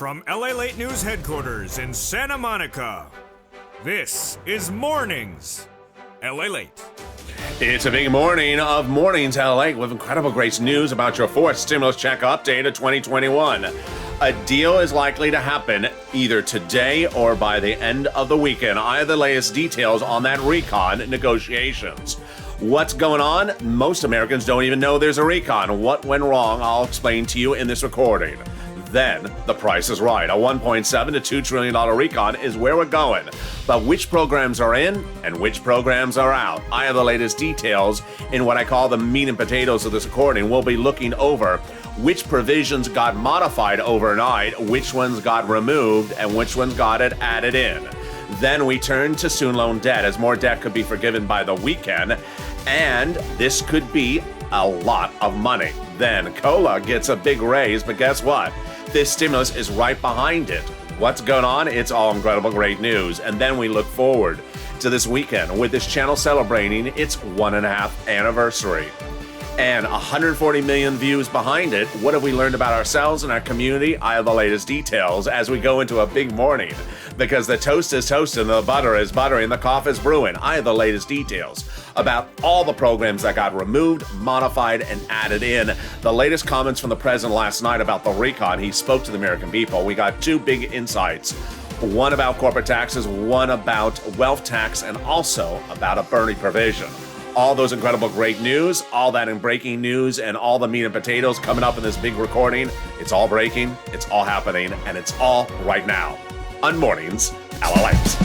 From Lalate News headquarters in Santa Monica, this is Mornings Lalate. It's a big morning of Mornings LA with incredible great news about your fourth stimulus check update of 2021. A deal is likely to happen either today or by the end of the weekend. I have the latest details on that recon negotiations. What's going on? Most Americans don't even know there's a recon. What went wrong? I'll explain to you in this recording. Then, the price is right. A $1.7 to $2 trillion recon is where we're going. But which programs are in and which programs are out? I have the latest details in what I call the meat and potatoes of this recording. We'll be looking over which provisions got modified overnight, which ones got removed, and which ones got it added in. Then we turn to student loan debt, as more debt could be forgiven by the weekend, and this could be a lot of money. Then COLA gets a big raise, but guess what? This stimulus is right behind it. What's going on? It's all incredible great news. And then we look forward to this weekend with this channel celebrating its 1.5 anniversary. And 140 million views behind it. What have we learned about ourselves and our community? I have the latest details as we go into a big morning, because the toast is toasting, the butter is buttering, the coffee is brewing. I have the latest details about all the programs that got removed, modified, and added in. The latest comments from the president last night about the recon. He spoke to the American people. We got two big insights. One about corporate taxes, one about wealth tax, and also about a Bernie provision. All those incredible great news, all that in breaking news, and all the meat and potatoes coming up in this big recording. It's all breaking, it's all happening, and it's all right now on Mornings Lalate.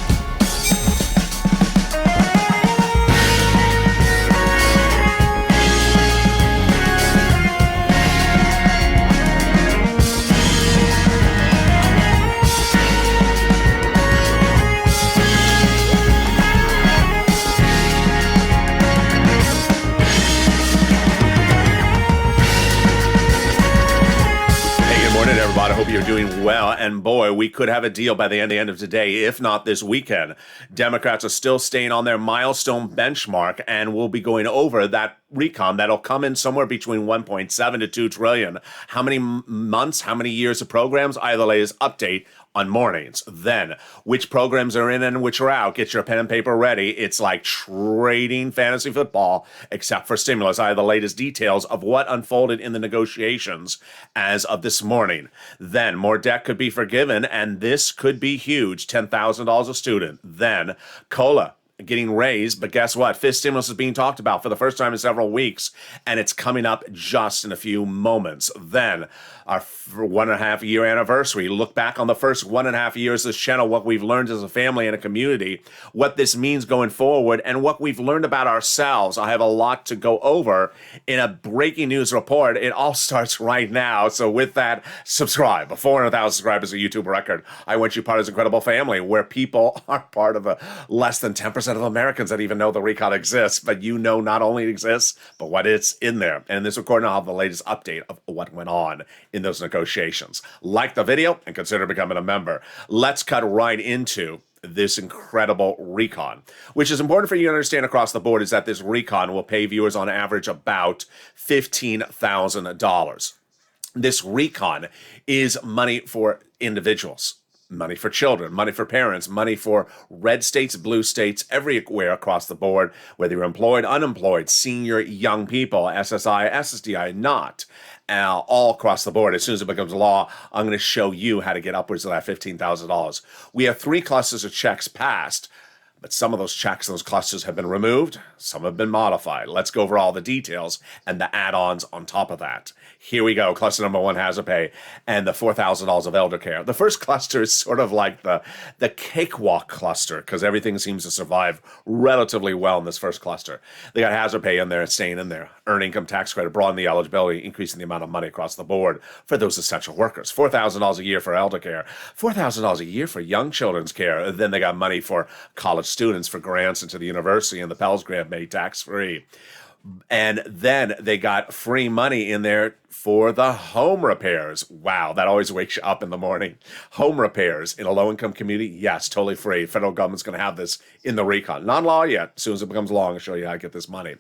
I hope you're doing well, and boy, we could have a deal by the end of today, if not this weekend. Democrats are still staying on their milestone benchmark, and we'll be going over that recon that'll come in somewhere between 1.7 to 2 trillion. How many months, how many years of programs? I have the latest update on Mornings. Then, which programs are in and which are out? Get your pen and paper ready. It's like trading fantasy football, except for stimulus. I have the latest details of what unfolded in the negotiations as of this morning. Then, more debt could be forgiven, and this could be huge, $10,000 a student. Then, COLA getting raised, but guess what? Fifth stimulus is being talked about for the first time in several weeks, and it's coming up just in a few moments. Then, our 1.5 year anniversary. Look back on the first 1.5 years of this channel, what we've learned as a family and a community, what this means going forward, and what we've learned about ourselves. I have a lot to go over in a breaking news report. It all starts right now. So with that, subscribe. 400,000 subscribers, a YouTube record. I want you part of this incredible family where people are part of less than 10% of Americans that even know the recon exists, but you know not only it exists, but what it's in there. And in this recording, I'll have the latest update of what went on in those negotiations. Like the video and consider becoming a member. Let's cut right into this incredible recon, which is important for you to understand across the board, is that this recon will pay viewers on average about $15,000. This recon is money for individuals. Money for children, money for parents, money for red states, blue states, everywhere across the board, whether you're employed, unemployed, senior, young people, SSI, SSDI, not, all across the board. As soon as it becomes law, I'm going to show you how to get upwards of that $15,000. We have 3 clusters of checks passed, but some of those checks and those clusters have been removed. Some have been modified. Let's go over all the details and the add-ons on top of that. Here we go. Cluster number 1, hazard pay, and the $4,000 of elder care. The first cluster is sort of like the cakewalk cluster, because everything seems to survive relatively well in this first cluster. They got hazard pay in there, staying in there. Earned income tax credit, broaden the eligibility, increasing the amount of money across the board for those essential workers. $4,000 a year for elder care. $4,000 a year for young children's care. Then they got money for college students for grants into the university, and the Pell's grant made tax-free. And then they got free money in there for the home repairs. Wow, that always wakes you up in the morning. Home repairs in a low-income community, yes, totally free. Federal government's going to have this in the recon. Not law yet. As soon as it becomes law, I'll show you how to get this money.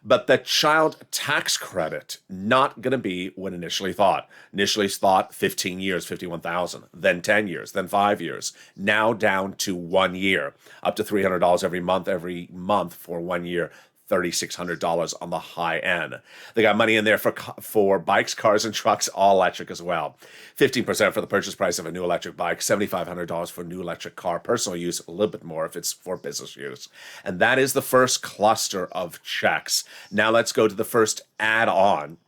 But the child tax credit, not going to be what initially thought. Initially thought 15 years, 51,000, then 10 years, then 5 years. Now down to 1 year, up to $300 every month for 1 year. $3,600 on the high end. They got money in there for bikes, cars, and trucks, all electric as well. 15% for the purchase price of a new electric bike, $7,500 for a new electric car, personal use, a little bit more if it's for business use. And that is the first cluster of checks. Now let's go to the first add-on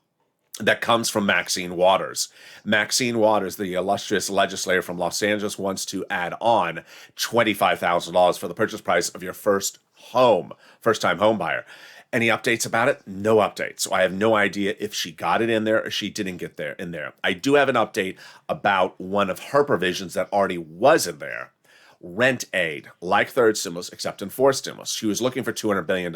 that comes from Maxine Waters. Maxine Waters, the illustrious legislator from Los Angeles, wants to add on $25,000 for the purchase price of your first-time home buyer. Any updates about it? No updates. So I have no idea if she got it in there or she didn't get there in there. I do have an update about one of her provisions that already was in there. Rent aid, like third stimulus, except in fourth stimulus. She was looking for $200 billion.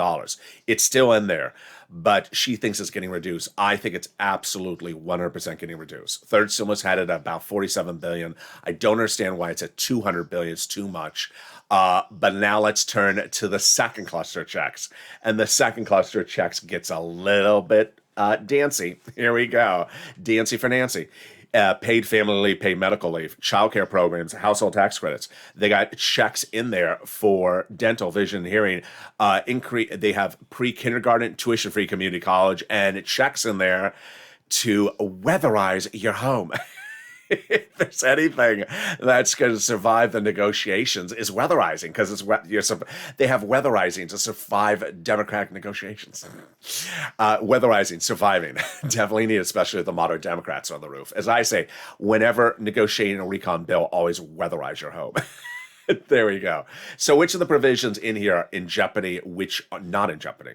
It's still in there, but she thinks it's getting reduced. I think it's absolutely 100% getting reduced. Third stimulus had it at about $47 billion. I don't understand why it's at $200 billion. It's too much. But now let's turn to the second cluster of checks. And the second cluster of checks gets a little bit dancy. Here we go. Dancy for Nancy. Paid family leave, paid medical leave, childcare programs, household tax credits. They got checks in there for dental, vision, and hearing. They have pre-kindergarten, tuition-free community college, and checks in there to weatherize your home. If there's anything that's going to survive the negotiations, is weatherizing, because they have weatherizing to survive Democratic negotiations. Weatherizing, surviving, definitely needed, especially with the moderate Democrats on the roof. As I say, whenever negotiating a recon bill, always weatherize your home. There we go. So which of the provisions in here are in jeopardy, which are not in jeopardy?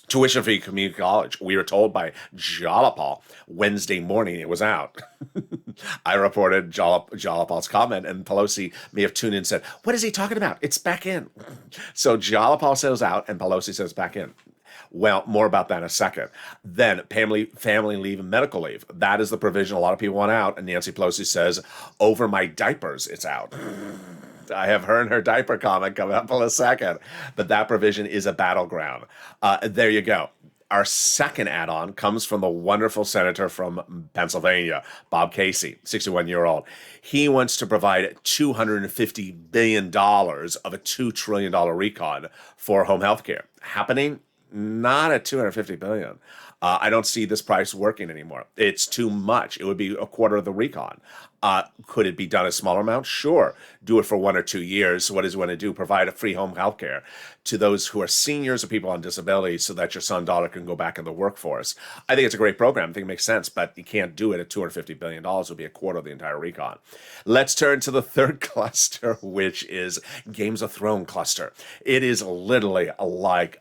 Tuition-free community college. We were told by Jalapal Wednesday morning it was out. I reported Jalapal's comment, and Pelosi may have tuned in and said, "What is he talking about? It's back in." So Jalapal says out, and Pelosi says back in. Well, more about that in a second. Then family leave and medical leave. That is the provision a lot of people want out, and Nancy Pelosi says, "Over my diapers, it's out." I have her and her diaper comment coming up in a second, but that provision is a battleground. There you go. Our second add-on comes from the wonderful senator from Pennsylvania, Bob Casey, 61-year-old. He wants to provide $250 billion of a $2 trillion recon for home health care. Happening? Not at $250 billion. I don't see this price working anymore. It's too much. It would be a quarter of the recon. Could it be done a smaller amount? Sure. Do it for 1 or 2 years. So what does he want to do? Provide a free home health care to those who are seniors or people on disability so that your son, daughter can go back in the workforce. I think it's a great program. I think it makes sense, but you can't do it at $250 billion. It would be a quarter of the entire recon. Let's turn to the third cluster, which is Games of Thrones cluster. It is literally like...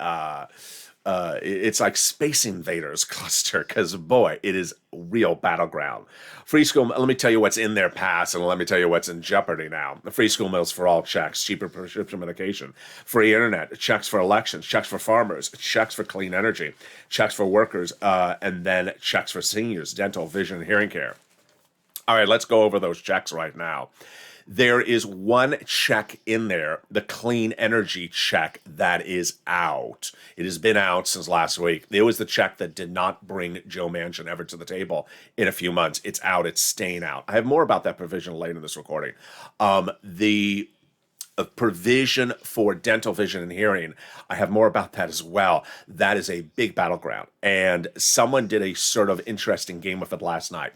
it's like Space Invaders cluster, because boy, it is real battleground. Free school, let me tell you what's in their past, and let me tell you what's in jeopardy now. The free school meals for all checks, cheaper prescription medication, free internet, checks for elections, checks for farmers, checks for clean energy, checks for workers, and then checks for seniors, dental, vision, and hearing care. All right, let's go over those checks right now. There is one check in there, the clean energy check, that is out. It has been out since last week. It was the check that did not bring Joe Manchin ever to the table in a few months. It's out. It's staying out. I have more about that provision later in this recording. The provision for dental, vision, and hearing, I have more about that as well. That is a big battleground. And someone did a sort of interesting game with it last night.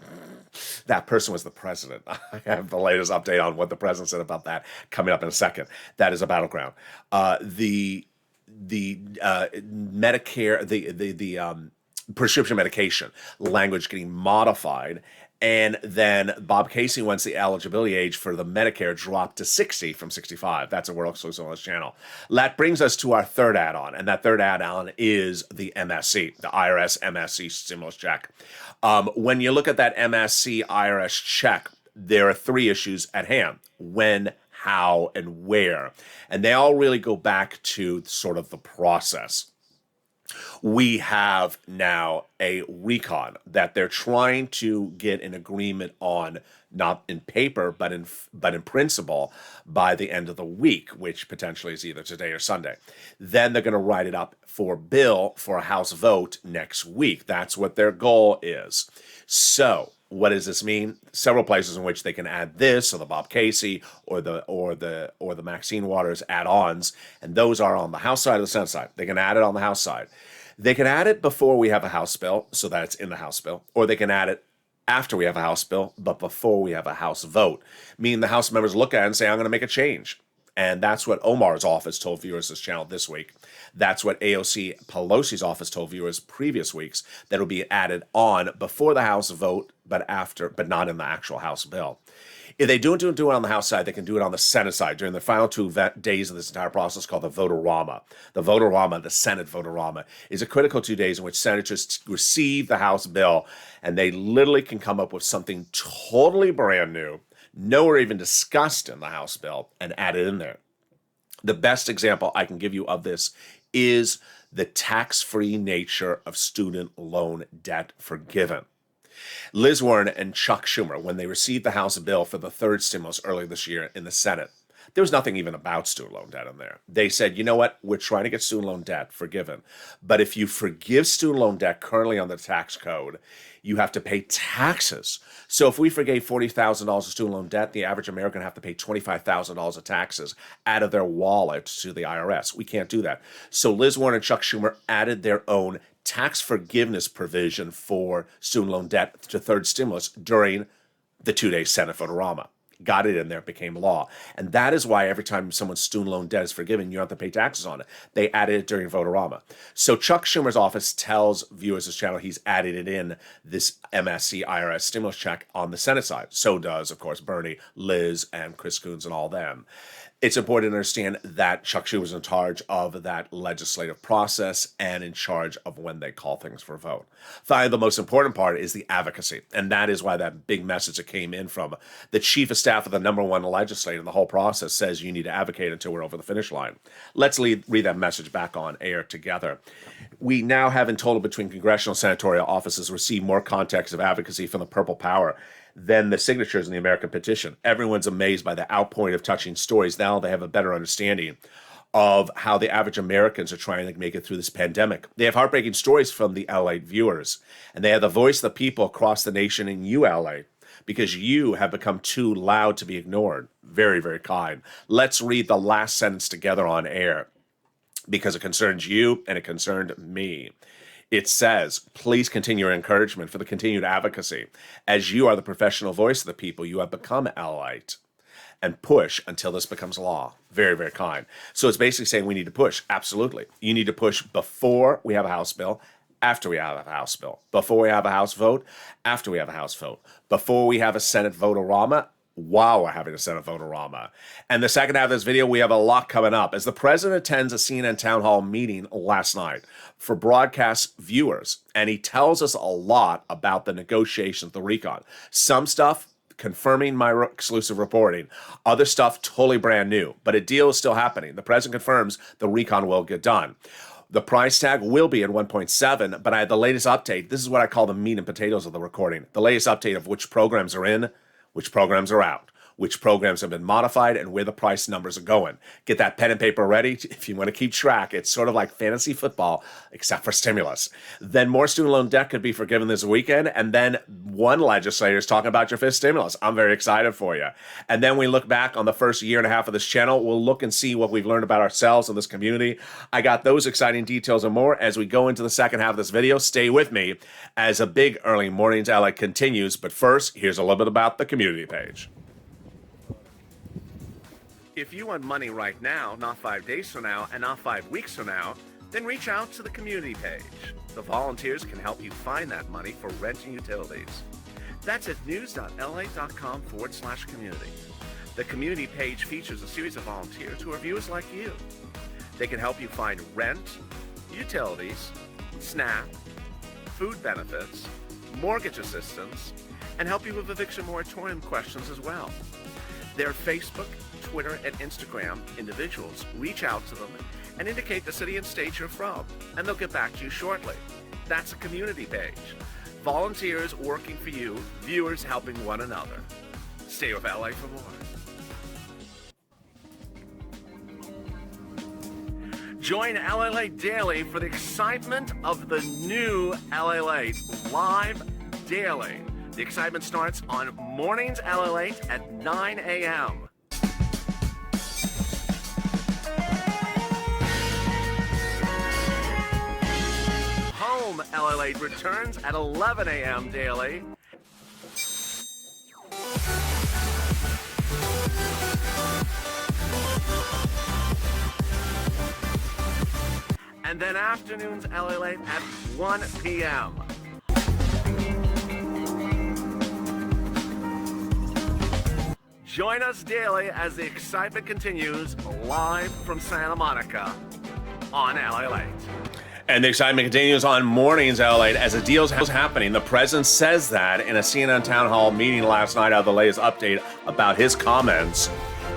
That person was the president. I have the latest update on what the president said about that coming up in a second. That is a battleground. The Medicare, the prescription medication language getting modified. And then Bob Casey wants the eligibility age for the Medicare dropped to 60 from 65. That's a World Exclusive on this channel. That brings us to our third add-on, and that third add-on is the MSC, the IRS MSC stimulus check. When you look at that MSC IRS check, there are 3 issues at hand: when, how, and where. And they all really go back to sort of the process. We have now a recon that they're trying to get an agreement on, not in paper, but in principle, by the end of the week, which potentially is either today or Sunday. Then they're going to write it up for bill for a House vote next week. That's what their goal is. So what does this mean? Several places in which they can add this, or the Bob Casey, or the Maxine Waters add-ons, and those are on the House side or the Senate side. They can add it on the House side. They can add it before we have a House bill, so that it's in the House bill, or they can add it after we have a House bill, but before we have a House vote, meaning the House members look at it and say, I'm going to make a change. And that's what Omar's office told viewers this channel this week. That's what AOC Pelosi's office told viewers previous weeks, that it'll be added on before the House vote, but not in the actual House bill. If they do it on the House side, they can do it on the Senate side during the final 2 days of this entire process, called the vote-a-rama. The vote-a-rama, the Senate vote-a-rama, is a critical 2 days in which senators receive the House bill, and they literally can come up with something totally brand new, nowhere even discussed in the House bill, and add it in there. The best example I can give you of this is the tax-free nature of student loan debt forgiven. Liz Warren and Chuck Schumer, when they received the House bill for the 3rd stimulus earlier this year in the Senate, there was nothing even about student loan debt in there. They said, you know what, we're trying to get student loan debt forgiven. But if you forgive student loan debt currently on the tax code, you have to pay taxes. So if we forgave $40,000 of student loan debt, the average American would have to pay $25,000 of taxes out of their wallet to the IRS. We can't do that. So Liz Warren and Chuck Schumer added their own tax forgiveness provision for student loan debt to 3rd stimulus during the 2-day Senate vote-a-rama. Got it in there, it became law. And that is why every time someone's student loan debt is forgiven, you have to pay taxes on it. They added it during vote-a-rama. So Chuck Schumer's office tells viewers this channel he's added it in this MSC IRS stimulus check on the Senate side. So does, of course, Bernie, Liz, and Chris Coons and all them. It's important to understand that Chuck Schumer was in charge of that legislative process and in charge of when they call things for a vote. Finally, the most important part is the advocacy, and that is why that big message that came in from the chief of staff of the #1 legislator in the whole process says you need to advocate until we're over the finish line. Let's read that message back on air together. We now have in total between congressional and senatorial offices received more context of advocacy from the Purple Power than the signatures in the American petition. Everyone's amazed by the outpouring of touching stories. Now they have a better understanding of how the average Americans are trying to make it through this pandemic. They have heartbreaking stories from the LA viewers, and they have the voice of the people across the nation in you, LA, because you have become too loud to be ignored. Very, very kind. Let's read the last sentence together on air, because it concerns you and it concerned me. It says, please continue your encouragement for the continued advocacy. As you are the professional voice of the people, you have become Lalate. And push until this becomes law. Very, very kind. So it's basically saying we need to push. Absolutely. You need to push before we have a House bill, after we have a House bill, before we have a House vote, after we have a House vote, before we have a Senate vote-a-rama, while we're having a Senate vote-a-rama. And the second half of this video, we have a lot coming up as the president attends a CNN town hall meeting last night for broadcast viewers. And he tells us a lot about the negotiations, the recon. Some stuff confirming my exclusive reporting. Other stuff totally brand new. But a deal is still happening. The president confirms the recon will get done. The price tag will be at 1.7, but I had the latest update. This is what I call the meat and potatoes of the recording. The latest update of which programs are in, which programs are out, which programs have been modified, and where the price numbers are going. Get that pen and paper ready if you want to keep track. It's sort of like fantasy football, except for stimulus. Then more student loan debt could be forgiven this weekend, and then one legislator is talking about your 5th stimulus. I'm very excited for you. And then we look back on the first year and a half of this channel. We'll look and see what we've learned about ourselves and this community. I got those exciting details and more as we go into the second half of this video. Stay with me as a big early mornings ally continues. But first, here's a little bit about the community page. If you want money right now, not 5 days from now, and not 5 weeks from now, then reach out to the community page. The volunteers can help you find that money for rent and utilities. That's at news.la.com/community. The community page features a series of volunteers who are viewers like you. They can help you find rent, utilities, SNAP, food benefits, mortgage assistance, and help you with eviction moratorium questions as well. Their Facebook, Twitter, and Instagram individuals reach out to them and indicate the city and state you're from, and they'll get back to you shortly. That's a community page. Volunteers working for you, viewers helping one another. Stay with LA for more. Join Lalate Daily for the excitement of the new Lalate live daily. The excitement starts on Mornings Lalate at 9 a.m. Home Lalate returns at 11 a.m. daily. And then afternoons Lalate at 1 p.m. Join us daily as the excitement continues live from Santa Monica on Lalate. And the excitement continues on Mornings Lalate as a deal's happening. The president says that in a CNN town hall meeting last night out of the latest update about his comments.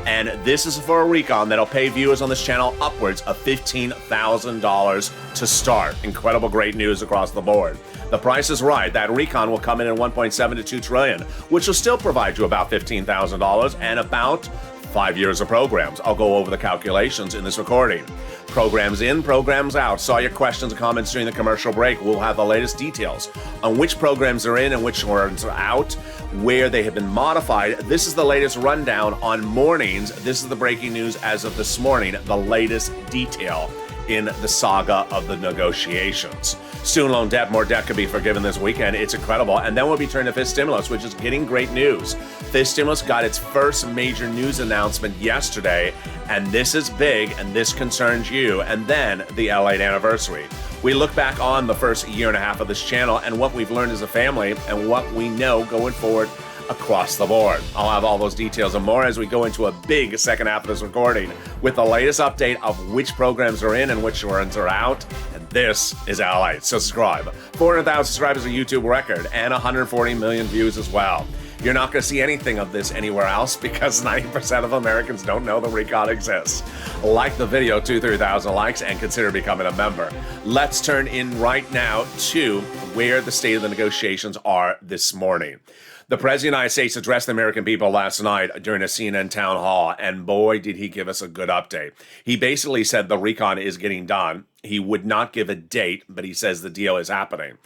And this is for a recon that'll pay viewers on this channel upwards of $15,000 to start. Incredible, great news across the board. The price is right. That recon will come in at 1.7 to 2 trillion, which will still provide you about $15,000 and about 5 years of programs. I'll go over the calculations in this recording. Programs in, programs out. Saw your questions and comments during the commercial break. We'll have the latest details on which programs are in and which ones are out, where they have been modified. This is the latest rundown on Mornings. This is the breaking news as of this morning, the latest detail in the saga of the negotiations. Student loan debt, more debt could be forgiven this weekend. It's incredible. And then we'll be turning to FIS stimulus, which is getting great news. FIS stimulus got its first major news announcement yesterday, and this is big, and this concerns you. And then the LA anniversary. We look back on the first year and a half of this channel and what we've learned as a family and what we know going forward across the board. I'll have all those details and more as we go into a big second half of this recording with the latest update of which programs are in and which ones are out. And this is Lalate. So subscribe. 400,000 subscribers, a YouTube record, and 140 million views as well. You're not going to see anything of this anywhere else because 90% of Americans don't know the recon exists. Like the video, 2,000-3,000 likes, and consider becoming a member. Let's turn in right now to where the state of the negotiations are this morning. The President of the United States addressed the American people last night during a CNN town hall, and boy, did he give us a good update. He basically said the recon is getting done. He would not give a date, but he says the deal is happening.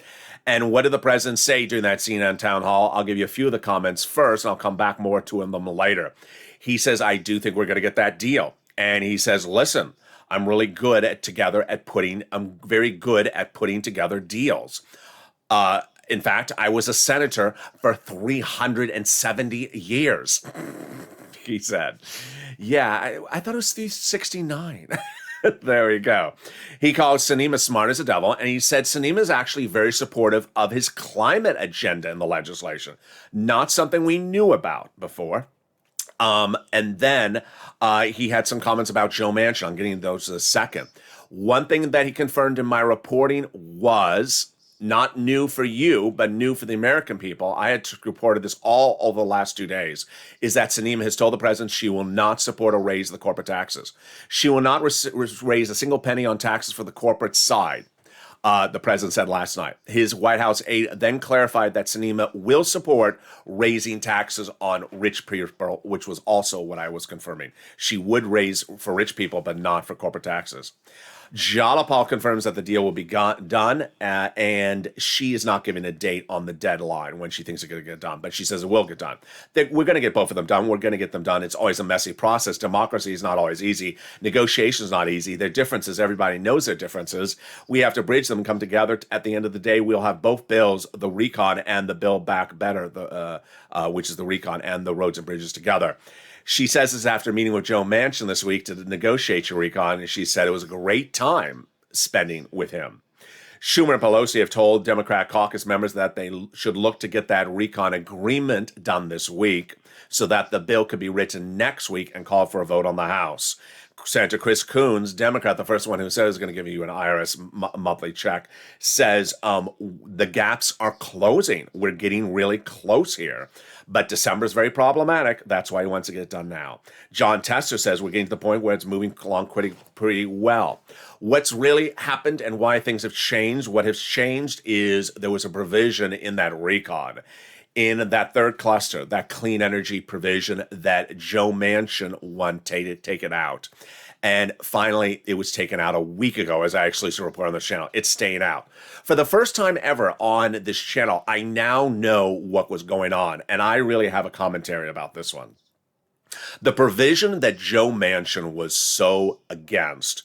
And what did the president say during that CNN town hall? I'll give you a few of the comments first, and I'll come back more to them later. He says, I do think we're going to get that deal. And he says, listen, I'm very good at putting together deals. In fact, I was a senator for 370 years, he said. Yeah, I thought it was 369. There we go. He calls Sinema smart as a devil, and he said Sinema is actually very supportive of his climate agenda in the legislation. Not something we knew about before. And then he had some comments about Joe Manchin. I'm getting those in a second. One thing that he confirmed in my reporting was not new for you, but new for the American people. I had reported this all over the last 2 days, is that Sinema has told the president she will not support a raise of the corporate taxes. She will not raise a single penny on taxes for the corporate side. The president said last night. His White House aide then clarified that Sinema will support raising taxes on rich people, which was also what I was confirming. She would raise for rich people, but not for corporate taxes. Jalapal confirms that the deal will be done, and she is not giving a date on the deadline when she thinks it's going to get done, but she says it will get done. We're going to get both of them done. We're going to get them done. It's always a messy process. Democracy is not always easy. Negotiation is not easy. Their differences, everybody knows their differences. We have to bridge them and come together. At the end of the day, we'll have both bills, the recon and the Build Back Better, which is the recon and the roads and bridges together. She says this after meeting with Joe Manchin this week to negotiate your recon, and she said it was a great time spending with him. Schumer and Pelosi have told Democrat caucus members that they should look to get that recon agreement done this week so that the bill could be written next week and call for a vote on the House. Senator Chris Coons, Democrat, the first one who said is going to give you an IRS monthly check, says the gaps are closing. We're getting really close here. But December is very problematic. That's why he wants to get it done now. John Tester says we're getting to the point where it's moving along pretty well. What's really happened and why things have changed, what has changed is there was a provision in that recon, in that third cluster, that clean energy provision that Joe Manchin wanted to take it out. And finally, it was taken out a week ago, as I actually report on this channel. It's staying out. For the first time ever on this channel, I now know what was going on, and I really have a commentary about this one. The provision that Joe Manchin was so against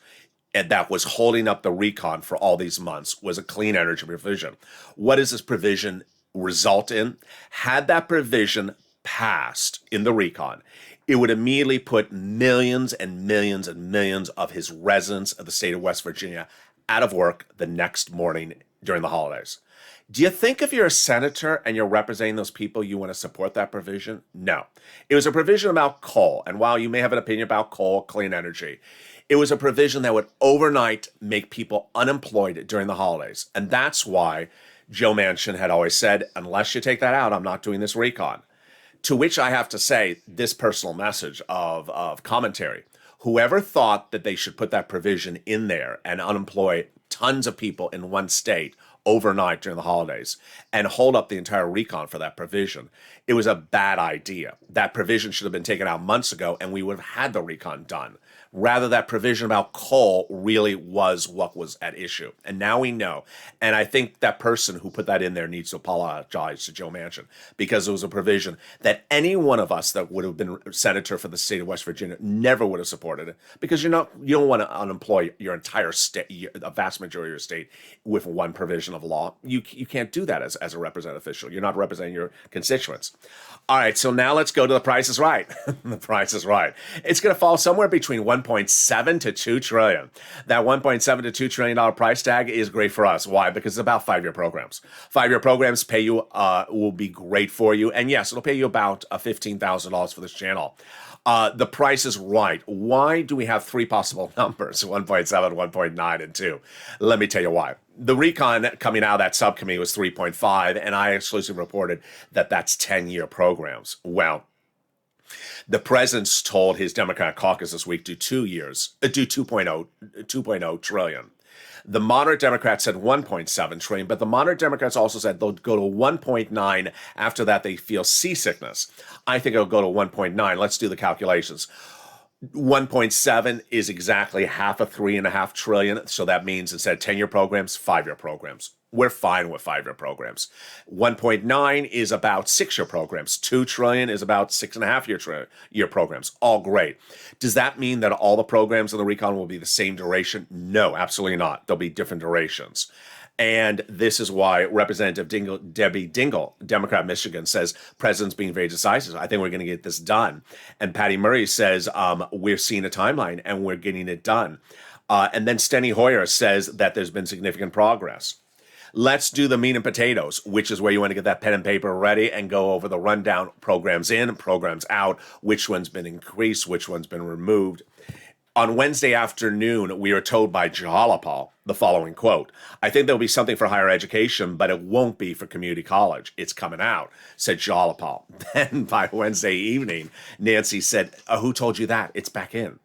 and that was holding up the recon for all these months was a clean energy provision. What does this provision result in? Had that provision passed in the recon, it would immediately put millions and millions and millions of his residents of the state of West Virginia out of work the next morning during the holidays. Do you think if you're a senator and you're representing those people, you want to support that provision? No. It was a provision about coal. And while you may have an opinion about coal, clean energy, it was a provision that would overnight make people unemployed during the holidays. And that's why Joe Manchin had always said, unless you take that out, I'm not doing this recon. To which I have to say this personal message of commentary. Whoever thought that they should put that provision in there and unemploy tons of people in one state overnight during the holidays and hold up the entire recon for that provision, it was a bad idea. That provision should have been taken out months ago and we would have had the recon done. Rather, that provision about coal really was what was at issue. And now we know. And I think that person who put that in there needs to apologize to Joe Manchin, because it was a provision that any one of us that would have been senator for the state of West Virginia never would have supported it, because you don't want to unemploy your entire state, a vast majority of your state, with one provision of law. You can't do that as a representative official. You're not representing your constituents. All right, so now let's go to the Price is Right. The Price is Right. It's going to fall somewhere between 1.7 to 2 trillion. That 1.7 to 2 trillion dollar price tag is great for us. Why? Because it's about 5-year programs. 5-year programs pay you will be great for you, and yes, it'll pay you about $15,000 for this channel. The Price is Right. Why do we have three possible numbers, 1.7, 1.9, and 2? Let me tell you why. The recon coming out of that subcommittee was 3.5, and I exclusively reported that that's 10-year programs. Well, the president's told his Democratic caucus this week do 2 years, do 2.0 trillion. The moderate Democrats said 1.7 trillion, but the moderate Democrats also said they'll go to 1.9. After that, they feel seasickness. I think it'll go to 1.9. Let's do the calculations. 1.7 is exactly half of 3.5 trillion. So that means instead of 10-year programs, 5-year programs. We're fine with 5-year programs. 1.9 is about 6-year programs. 2 trillion is about 6.5-year programs. All great. Does that mean that all the programs in the recon will be the same duration? No, absolutely not. There'll be different durations. And this is why Representative Debbie Dingell, Democrat Michigan, says president's being very decisive. I think we're going to get this done. And Patty Murray says we're seeing a timeline and we're getting it done. And then Steny Hoyer says that there's been significant progress. Let's do the meat and potatoes, which is where you want to get that pen and paper ready and go over the rundown, programs in, programs out, which one's been increased, which one's been removed. On Wednesday afternoon, we were told by Jahalapal the following quote: "I think there'll be something for higher education, but it won't be for community college. It's coming out," said Jahalapal. Then by Wednesday evening, Nancy said, "Who told you that? It's back in."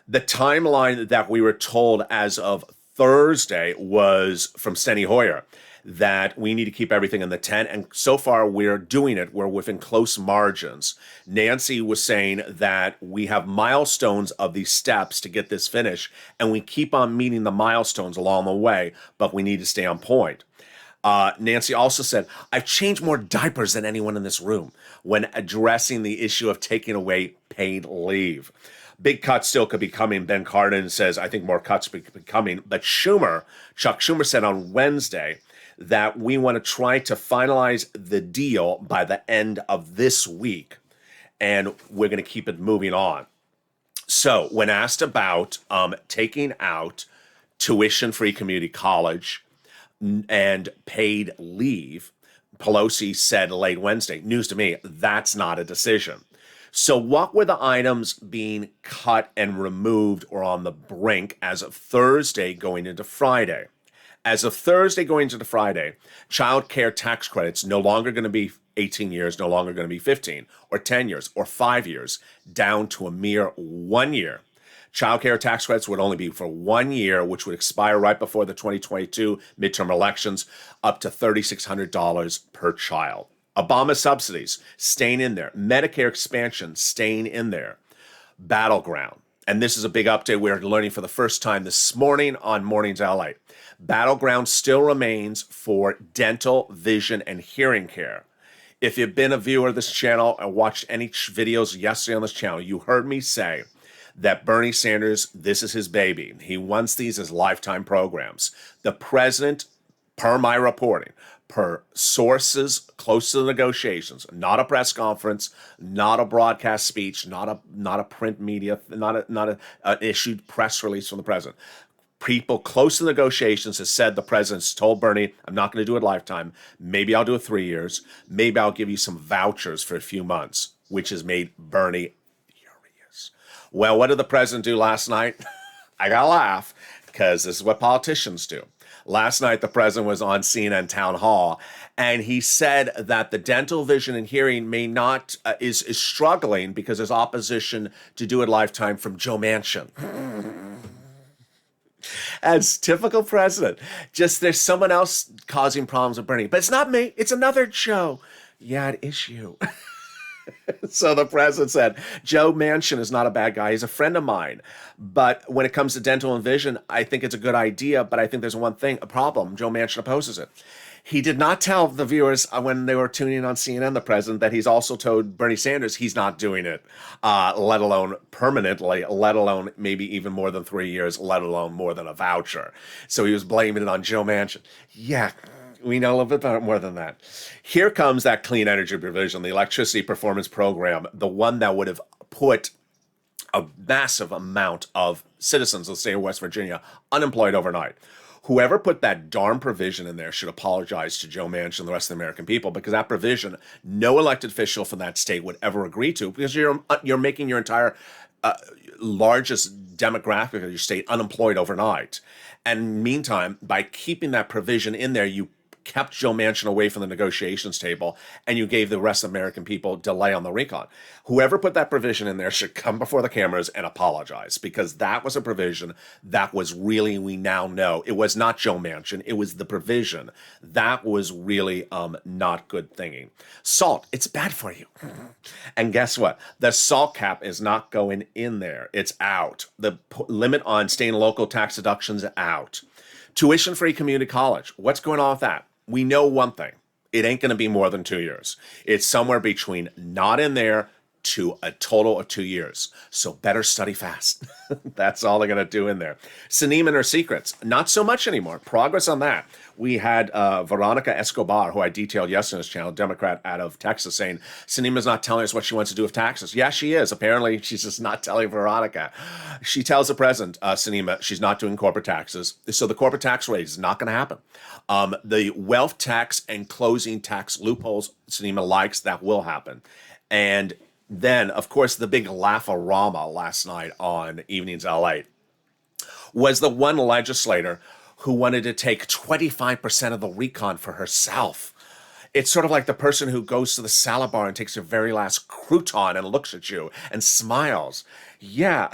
The timeline that we were told as of Thursday was from Steny Hoyer, that we need to keep everything in the 10, and so far we're doing it. We're within close margins. Nancy was saying that we have milestones of these steps to get this finished, and we keep on meeting the milestones along the way, but we need to stay on point. Nancy also said, "I've changed more diapers than anyone in this room," when addressing the issue of taking away paid leave. Big cuts still could be coming. Ben Cardin says, "I think more cuts could be coming." But Chuck Schumer said on Wednesday that we want to try to finalize the deal by the end of this week, and we're going to keep it moving on. So when asked about taking out tuition-free community college and paid leave, Pelosi said late Wednesday, "News to me, that's not a decision." So, what were the items being cut and removed or on the brink as of Thursday going into Friday? As of Thursday going into Friday, child care tax credits no longer going to be 18 years, no longer going to be 15 or 10 years or 5 years, down to a mere 1 year. Child care tax credits would only be for 1 year, which would expire right before the 2022 midterm elections, up to $3,600 per child. Obama subsidies staying in there. Medicare expansion staying in there. Battleground. And this is a big update we're learning for the first time this morning on Mornings Lalate. Battleground still remains for dental, vision, and hearing care. If you've been a viewer of this channel or watched any videos yesterday on this channel, you heard me say that Bernie Sanders, this is his baby. He wants these as lifetime programs. The president, per my reporting, per sources close to the negotiations, not a press conference, not a broadcast speech, not a print media, not an issued press release from the president. People close to the negotiations has said the president's told Bernie, I'm not going to do it lifetime. Maybe I'll do it 3 years. Maybe I'll give you some vouchers for a few months, which has made Bernie furious. Well, what did the president do last night? I got to laugh because this is what politicians do. Last night, the president was on CNN Town Hall, and he said that the dental, vision, and hearing may not is struggling because there's opposition to do it lifetime from Joe Manchin. As typical president, just there's someone else causing problems with Bernie, but it's not me. It's another Joe. Yeah, it is you. So the president said, Joe Manchin is not a bad guy. He's a friend of mine. But when it comes to dental and vision, I think it's a good idea. But I think there's one thing, a problem. Joe Manchin opposes it. He did not tell the viewers when they were tuning in on CNN, the president, that he's also told Bernie Sanders he's not doing it, let alone permanently, let alone maybe even more than 3 years, let alone more than a voucher. So he was blaming it on Joe Manchin. Yeah. We know a little bit more than that. Here comes that clean energy provision, the electricity performance program, the one that would have put a massive amount of citizens of the state of West Virginia unemployed overnight. Whoever put that darn provision in there should apologize to Joe Manchin and the rest of the American people, because that provision, no elected official from that state would ever agree to, because you're making your entire largest demographic of your state unemployed overnight. And meantime, by keeping that provision in there, you kept Joe Manchin away from the negotiations table, and you gave the rest of the American people delay on the recon. Whoever put that provision in there should come before the cameras and apologize, because that was a provision that was really, we now know, it was not Joe Manchin, it was the provision. That was really not good thinking. Salt, it's bad for you. And guess what? The salt cap is not going in there. It's out. The limit on state and local tax deductions out. Tuition-free community college. What's going on with that? We know one thing. It ain't going to be more than 2 years. It's somewhere between not in there to a total of 2 years. So better study fast. That's all they're going to do in there. Sinema and her secrets. Not so much anymore. Progress on that. We had Veronica Escobar, who I detailed yesterday on this channel, Democrat out of Texas, saying Sinema's not telling us what she wants to do with taxes. Yeah, she is. Apparently, she's just not telling Veronica. She tells the president, Sinema, she's not doing corporate taxes. So the corporate tax rate is not going to happen. The wealth tax and closing tax loopholes, Sinema likes, that will happen. And then, of course, the big laugh-a-rama last night on Evenings LA was the one legislator who wanted to take 25% of the recon for herself. It's sort of like the person who goes to the salad bar and takes their very last crouton and looks at you and smiles. Yeah,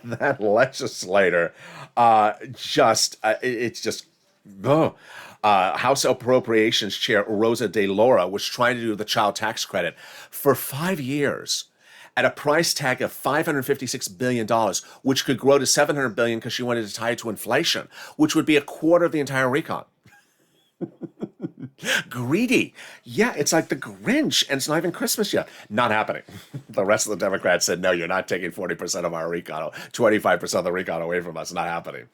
that legislator it's just... House Appropriations Chair Rosa DeLauro was trying to do the child tax credit for 5 years at a price tag of $556 billion, which could grow to $700 billion because she wanted to tie it to inflation, which would be a quarter of the entire recon. Greedy. Yeah, it's like the Grinch, and it's not even Christmas yet. Not happening. The rest of the Democrats said, no, you're not taking 40% of our recon, 25% of the recon away from us. Not happening.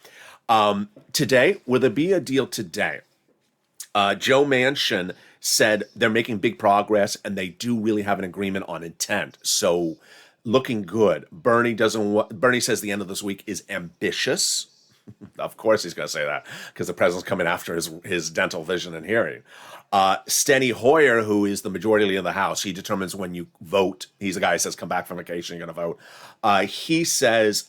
Today, will there be a deal today? Joe Manchin said they're making big progress, and they do really have an agreement on intent. So, looking good. Bernie says the end of this week is ambitious. Of course he's going to say that because the president's coming after his dental, vision, and hearing. Steny Hoyer, who is the majority leader of the House, he determines when you vote. He's the guy who says, come back from vacation, you're going to vote. He said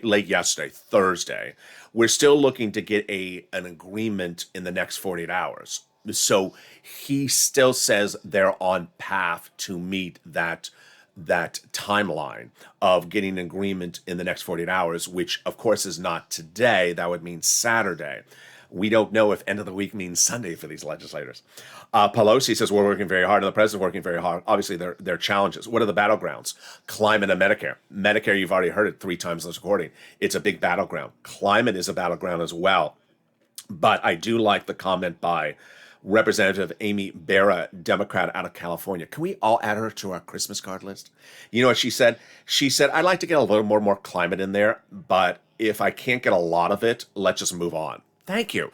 late yesterday, Thursday, we're still looking to get an agreement in the next 48 hours. So he still says they're on path to meet that timeline of getting an agreement in the next 48 hours, which of course is not today. That would mean Saturday. We don't know if end of the week means Sunday for these legislators. Pelosi says we're working very hard and the president's working very hard. Obviously, there are challenges. What are the battlegrounds? Climate and Medicare. Medicare, you've already heard it 3 times in this recording. It's a big battleground. Climate is a battleground as well. But I do like the comment by Representative Amy Barra, Democrat out of California. Can we all add her to our Christmas card list? You know what she said? She said, I'd like to get a little more climate in there, but if I can't get a lot of it, let's just move on. Thank you.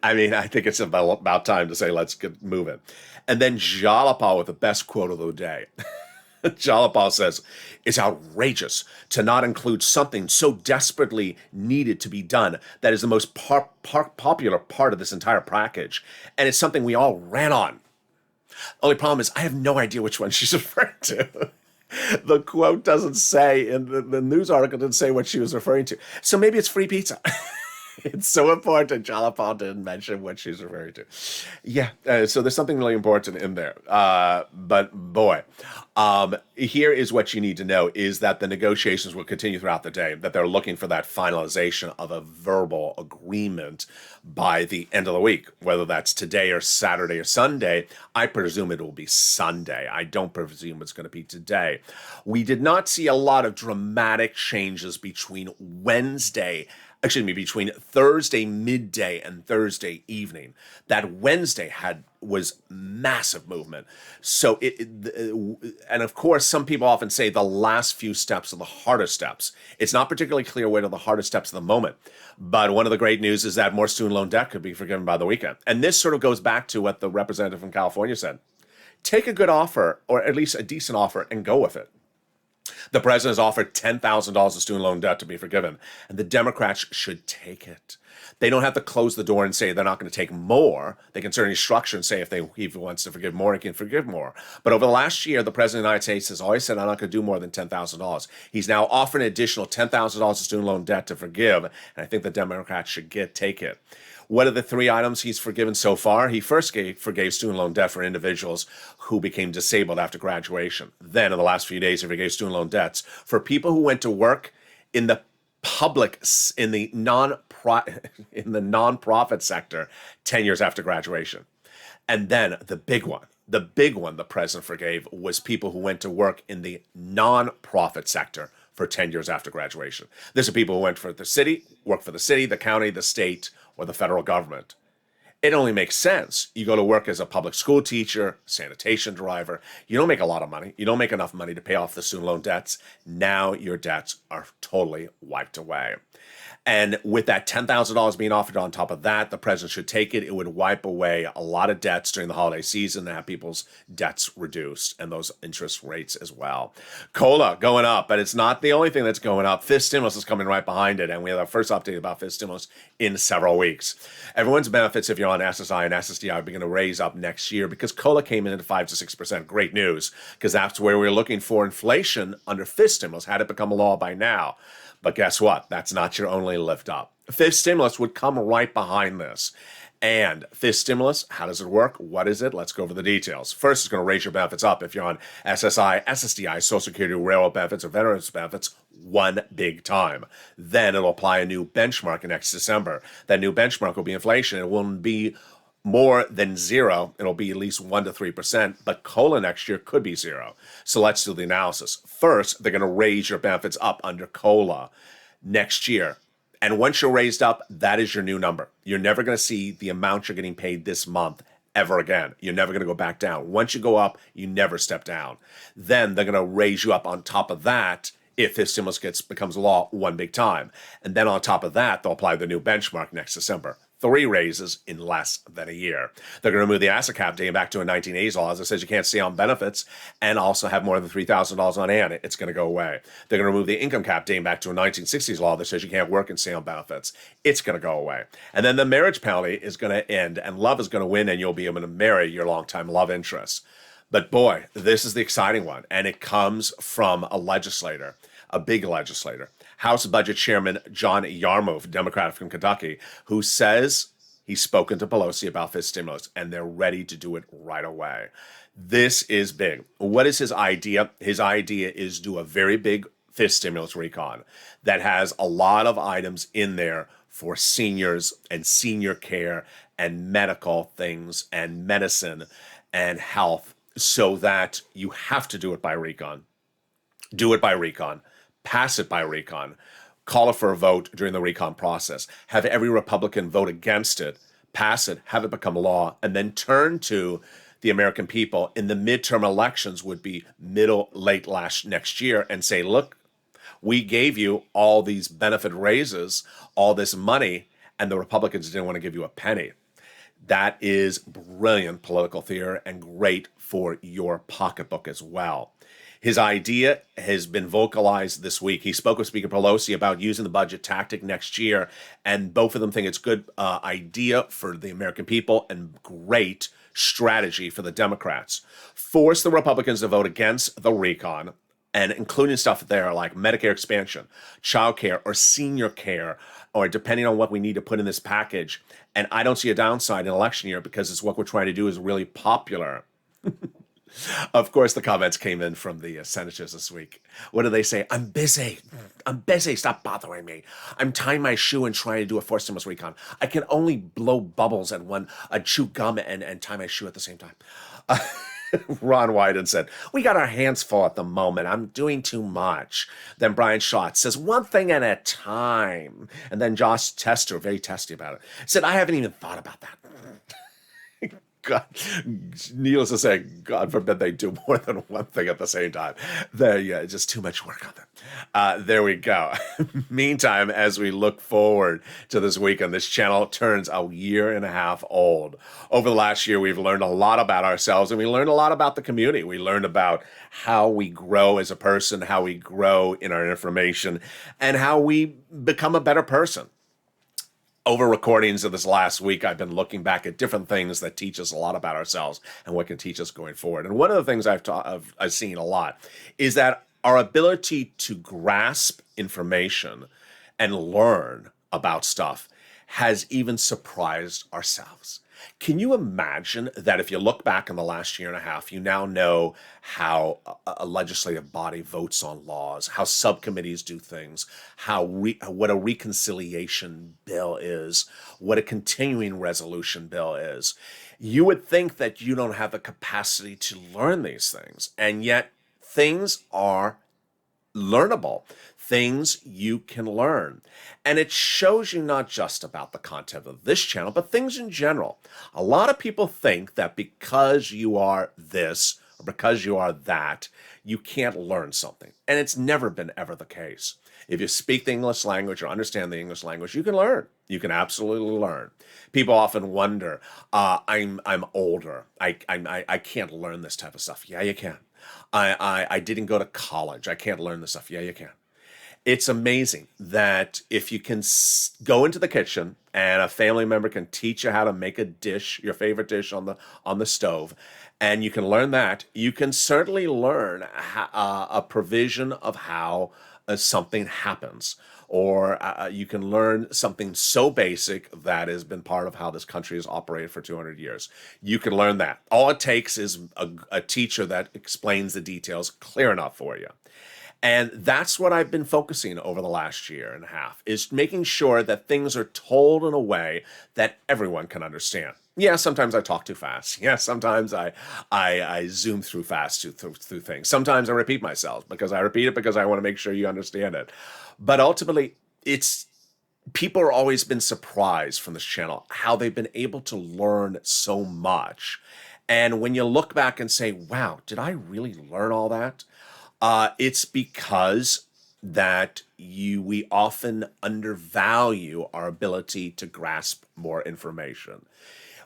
I mean, I think it's about time to say, let's get moving. And then Jalapa with the best quote of the day. Jalapa says, it's outrageous to not include something so desperately needed to be done that is the most popular part of this entire package. And it's something we all ran on. Only problem is I have no idea which one she's referring to. The quote doesn't say, in the news article didn't say what she was referring to. So maybe it's free pizza. It's so important. Jalapa didn't mention what she's referring to. Yeah, so there's something really important in there. But boy, here is what you need to know is that the negotiations will continue throughout the day, that they're looking for that finalization of a verbal agreement by the end of the week, whether that's today or Saturday or Sunday. I presume it will be Sunday. I don't presume it's going to be today. We did not see a lot of dramatic changes between between Thursday midday and Thursday evening. That Wednesday was massive movement. So and of course, some people often say the last few steps are the hardest steps. It's not particularly clear what are the hardest steps at the moment. But one of the great news is that more student loan debt could be forgiven by the weekend. And this sort of goes back to what the representative from California said. Take a good offer, or at least a decent offer, and go with it. The president has offered $10,000 of student loan debt to be forgiven, and the Democrats should take it. They don't have to close the door and say they're not going to take more. They can certainly structure and say if he wants to forgive more, he can forgive more. But over the last year, the president of the United States has always said, I'm not going to do more than $10,000. He's now offered an additional $10,000 of student loan debt to forgive, and I think the Democrats should take it. What are the 3 items he's forgiven so far? He first forgave student loan debt for individuals who became disabled after graduation. Then, in the last few days, he forgave student loan debts for people who went to work in the nonprofit sector 10 years after graduation. And then the big one the president forgave was people who went to work in the nonprofit sector for 10 years after graduation. These are people who work for the city, the county, the state, or the federal government. It only makes sense. You go to work as a public school teacher, sanitation driver. You don't make a lot of money. You don't make enough money to pay off the student loan debts. Now your debts are totally wiped away. And with that $10,000 being offered on top of that, the president should take it. It would wipe away a lot of debts during the holiday season and have people's debts reduced and those interest rates as well. COLA going up, but it's not the only thing that's going up. Fifth stimulus is coming right behind it, and we have our first update about fifth stimulus in several weeks. Everyone's benefits, if you're on SSI and SSDI, are going to raise up next year because COLA came in at 5 to 6%. Great news, because that's where we're looking for inflation under fifth stimulus. Had it become a law by now. But guess what? That's not your only lift up. Fifth stimulus would come right behind this. And fifth stimulus, how does it work? What is it? Let's go over the details. First, it's going to raise your benefits up if you're on SSI, SSDI, Social Security, railroad benefits, or veterans benefits one big time. Then it'll apply a new benchmark next December. That new benchmark will be inflation. It won't be more than 0. It'll be at least 1 to 3%, but COLA next year could be 0. So let's do the analysis. First, they're going to raise your benefits up under COLA next year. And once you're raised up, that is your new number. You're never going to see the amount you're getting paid this month ever again. You're never going to go back down. Once you go up, you never step down. Then they're going to raise you up on top of that if this stimulus becomes law one big time. And then on top of that, they'll apply the new benchmark next December. 3 raises in less than a year. They're going to remove the asset cap dating back to a 1980s law that says you can't stay on benefits and also have more than $3,000 on hand. It's going to go away. They're going to remove the income cap dating back to a 1960s law that says you can't work and stay on benefits. It's going to go away. And then the marriage penalty is going to end, and love is going to win, and you'll be able to marry your longtime love interest. But boy, this is the exciting one, and it comes from a legislator, a big legislator, House Budget Chairman John Yarmuth, Democrat from Kentucky, who says he's spoken to Pelosi about this stimulus, and they're ready to do it right away. This is big. What is his idea? His idea is do a very big fifth stimulus recon that has a lot of items in there for seniors and senior care and medical things and medicine and health, so that you have to do it by recon. Do it by recon. Pass it by recon. Call it for a vote during the recon process. Have every Republican vote against it. Pass it. Have it become law. And then turn to the American people in the midterm elections, would be late next year, and say, look, we gave you all these benefit raises, all this money, and the Republicans didn't want to give you a penny. That is brilliant political theater and great for your pocketbook as well. His idea has been vocalized this week. He spoke with Speaker Pelosi about using the budget tactic next year, and both of them think it's a good idea for the American people and great strategy for the Democrats. Force the Republicans to vote against the recon, and including stuff there like Medicare expansion, child care, or senior care, or depending on what we need to put in this package. And I don't see a downside in election year, because it's what we're trying to do is really popular. Of course, the comments came in from the senators this week. What do they say? I'm busy. Stop bothering me. I'm tying my shoe and trying to do a fourth stimulus recon. I can only blow bubbles and chew gum and tie my shoe at the same time. Ron Wyden said, we got our hands full at the moment. I'm doing too much. Then Brian Schatz says, one thing at a time. And then Josh Tester, very testy about it, said, I haven't even thought about that. God, needless to say, God forbid they do more than one thing at the same time. Just too much work on them. There we go. Meantime, as we look forward to this weekend, this channel turns a year and a half old. Over the last year, we've learned a lot about ourselves, and we learned a lot about the community. We learned about how we grow as a person, how we grow in our information, and how we become a better person. Over recordings of this last week, I've been looking back at different things that teach us a lot about ourselves and what can teach us going forward. And one of the things I've seen a lot is that our ability to grasp information and learn about stuff has even surprised ourselves. Can you imagine that if you look back in the last year and a half, you now know how a legislative body votes on laws, how subcommittees do things, what a reconciliation bill is, what a continuing resolution bill is. You would think that you don't have the capacity to learn these things, and yet things are learnable. Things you can learn. And it shows you not just about the content of this channel, but things in general. A lot of people think that because you are this or because you are that, you can't learn something. And it's never been ever the case. If you speak the English language or understand the English language, you can learn. You can absolutely learn. People often wonder, I'm older. I can't learn this type of stuff. Yeah, you can. I didn't go to college. I can't learn this stuff. Yeah, you can. It's amazing that if you can go into the kitchen and a family member can teach you how to make a dish, your favorite dish on the stove, and you can learn that, you can certainly learn a provision of how something happens. Or you can learn something so basic that has been part of how this country has operated for 200 years. You can learn that. All it takes is a teacher that explains the details clear enough for you. And that's what I've been focusing over the last year and a half, is making sure that things are told in a way that everyone can understand. Yeah, sometimes I talk too fast. Yeah, sometimes I zoom through fast through things. Sometimes I repeat myself because I repeat it because I want to make sure you understand it. But ultimately, people are always been surprised from this channel how they've been able to learn so much. And when you look back and say, wow, did I really learn all that? It's because that we often undervalue our ability to grasp more information.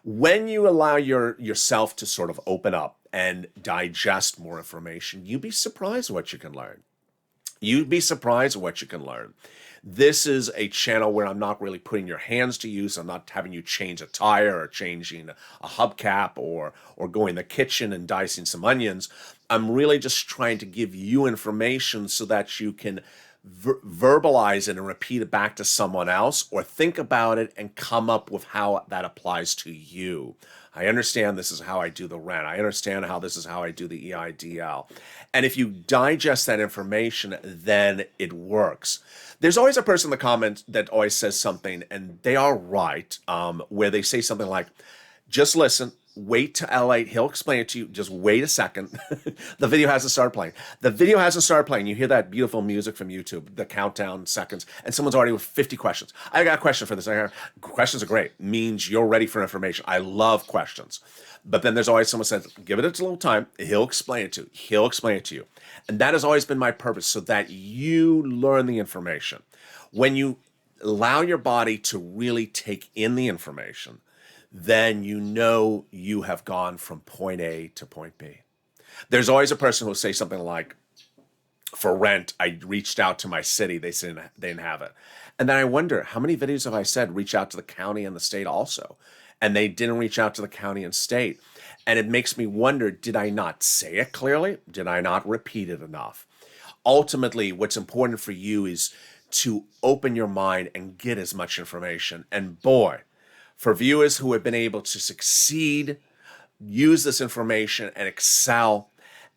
When you allow yourself to sort of open up and digest more information, you'd be surprised what you can learn. You'd be surprised what you can learn. This is a channel where I'm not really putting your hands to use. I'm not having you change a tire or changing a hubcap or go in the kitchen and dicing some onions. I'm really just trying to give you information so that you can verbalize it and repeat it back to someone else, or think about it and come up with how that applies to you. I understand this is how I do the rent. I understand how this is how I do the EIDL. And if you digest that information, then it works. There's always a person in the comments that always says something, and they are right, where they say something like, just listen, wait to Lalate, he'll explain it to you, just wait a second. The video hasn't started playing. The video hasn't started playing. You hear that beautiful music from YouTube, the countdown seconds, and someone's already with 50 questions. I got a question for this. Questions are great. Means you're ready for information. I love questions. But then there's always someone says, give it a little time, he'll explain it to you. He'll explain it to you. And that has always been my purpose, so that you learn the information. When you allow your body to really take in the information, then you know you have gone from point A to point B. There's always a person who will say something like, for rent, I reached out to my city, they said they didn't have it. And then I wonder, how many videos have I said reach out to the county and the state also? And they didn't reach out to the county and state. And it makes me wonder, did I not say it clearly? Did I not repeat it enough? Ultimately, what's important for you is to open your mind and get as much information. And boy, for viewers who have been able to succeed, use this information and excel,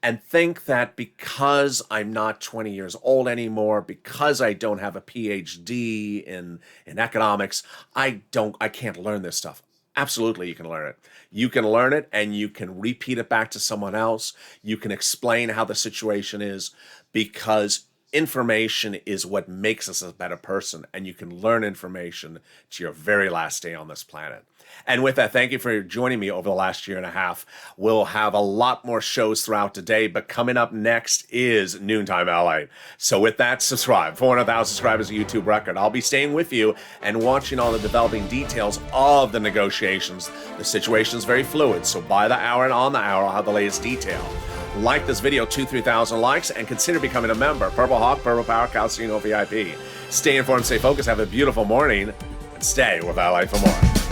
and think that because I'm not 20 years old anymore, because I don't have a PhD in economics, I can't learn this stuff. Absolutely, you can learn it. You can learn it and you can repeat it back to someone else. You can explain how the situation is, because information is what makes us a better person, and you can learn information to your very last day on this planet. And with that, thank you for joining me over the last year and a half. We'll have a lot more shows throughout the day, but coming up next is Noontime LA. So with that, subscribe. 400,000 subscribers, a YouTube record. I'll be staying with you and watching all the developing details of the negotiations. The situation is very fluid, so by the hour and on the hour, I'll have the latest detail. Like this video, 2,000-3,000 likes, and consider becoming a member. Purple Hawk, Purple Power, Casino VIP. Stay informed, stay focused, have a beautiful morning, and stay with Lalate for more.